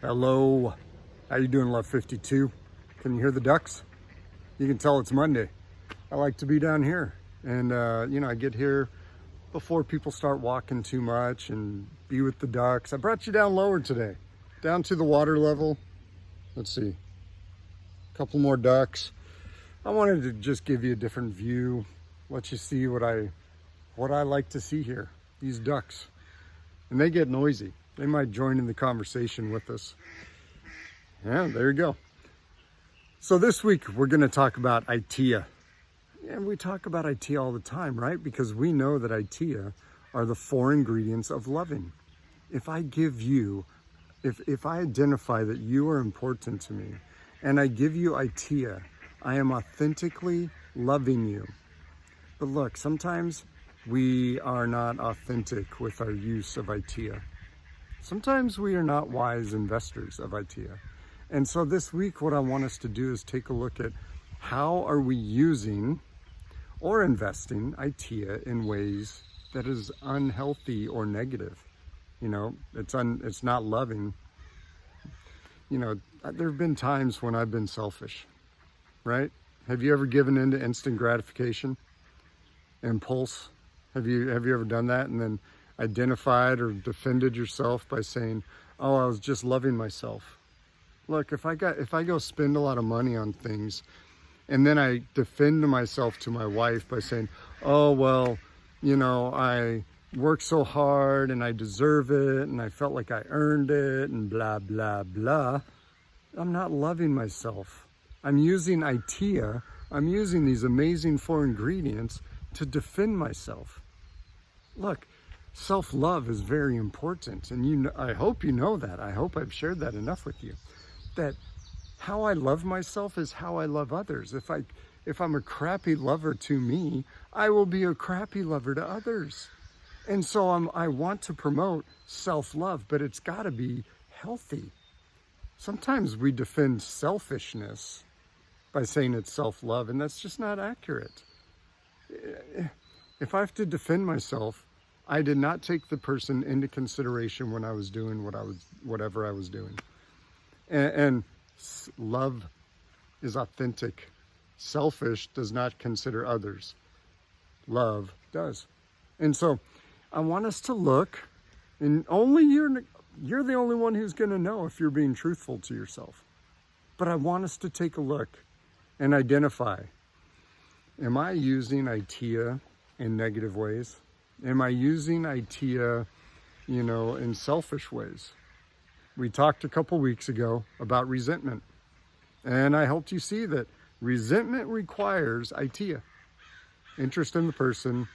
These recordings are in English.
Hello, how you doing, Love 52? Can you hear the ducks? You can tell it's Monday. I like to be down here, and I get here before people start walking too much and be with the ducks. I brought you down lower today, down to the water level. Let's see, a couple more ducks. I wanted to just give you a different view, let you see what I like to see here. These ducks, and they get noisy. They might join in the conversation with us. Yeah, there you go. So this week we're going to talk about ITEA. And we talk about ITEA all the time, right? Because we know that ITEA are the 4 ingredients of loving. If I give you, if I identify that you are important to me, and I give you ITEA, I am authentically loving you. But look, sometimes we are not authentic with our use of ITEA. Sometimes we are not wise investors of ITEA. And so this week, what I want us to do is take a look at how are we using or investing ITEA in ways that is unhealthy or negative. You know, it's not loving. You know, there have been times when I've been selfish, right? Have you ever given in to instant gratification, impulse? Have you ever done that and then identified or defended yourself by saying, oh, I was just loving myself? Look, if I go spend a lot of money on things and then I defend myself to my wife by saying, oh, well, you know, I worked so hard and I deserve it and I felt like I earned it and blah, blah, blah, I'm not loving myself. I'm using ITEA, I'm using these amazing 4 ingredients to defend myself. Look, self-love is very important, and I hope you know that. I hope I've shared that enough with you. That how I love myself is how I love others. If I'm a crappy lover to me, I will be a crappy lover to others. And so I want to promote self-love, but it's got to be healthy. Sometimes we defend selfishness by saying it's self-love, and that's just not accurate. If I have to defend myself, I did not take the person into consideration when I was doing whatever I was doing. And love is authentic. Selfish does not consider others. Love does. And so I want us to look, and only you're the only one who's going to know if you're being truthful to yourself. But I want us to take a look and identify, am I using ITEA in negative ways? Am I using ITEA, in selfish ways? We talked a couple weeks ago about resentment, and I helped you see that resentment requires ITEA, interest in the person,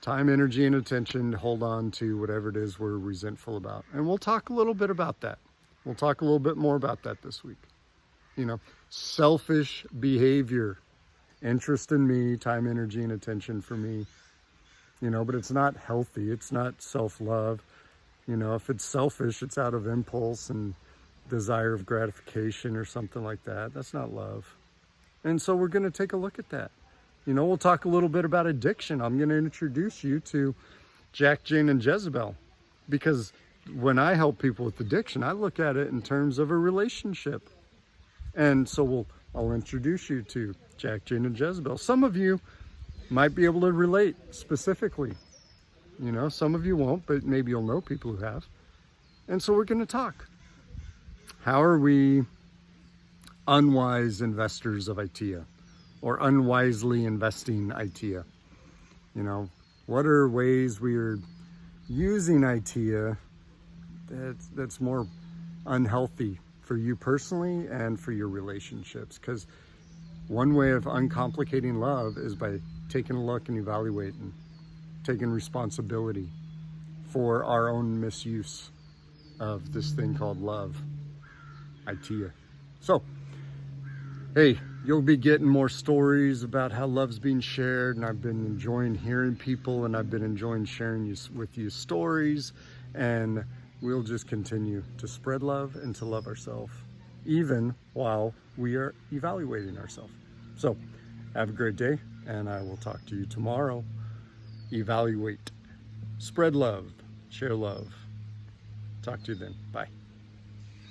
time, energy, and attention to hold on to whatever it is we're resentful about. And we'll talk a little bit about that. We'll talk a little bit more about that this week. Selfish behavior, interest in me, time, energy, and attention for me. But it's not healthy. It's not self-love. If it's selfish, it's out of impulse and desire of gratification or something like that. That's not love. And so we're going to take a look at that. We'll talk a little bit about addiction. I'm going to introduce you to Jack, Jane, and Jezebel, because when I help people with addiction, I look at it in terms of a relationship. And so I'll introduce you to Jack, Jane, and Jezebel. Some of you might be able to relate specifically. Some of you won't, but maybe you'll know people who have. And so we're going to talk. How are we unwise investors of ITEA, or unwisely investing ITEA? What are ways we are using ITEA that's more unhealthy for you personally and for your relationships? Because one way of uncomplicating love is by taking a look and evaluating, taking responsibility for our own misuse of this thing called love, ITEA. So, hey, you'll be getting more stories about how love's being shared, and I've been enjoying hearing people, and I've been enjoying sharing with you stories, and we'll just continue to spread love and to love ourselves, even while we are evaluating ourselves. So, have a great day, and I will talk to you tomorrow. Evaluate, spread love, share love. Talk to you then. Bye.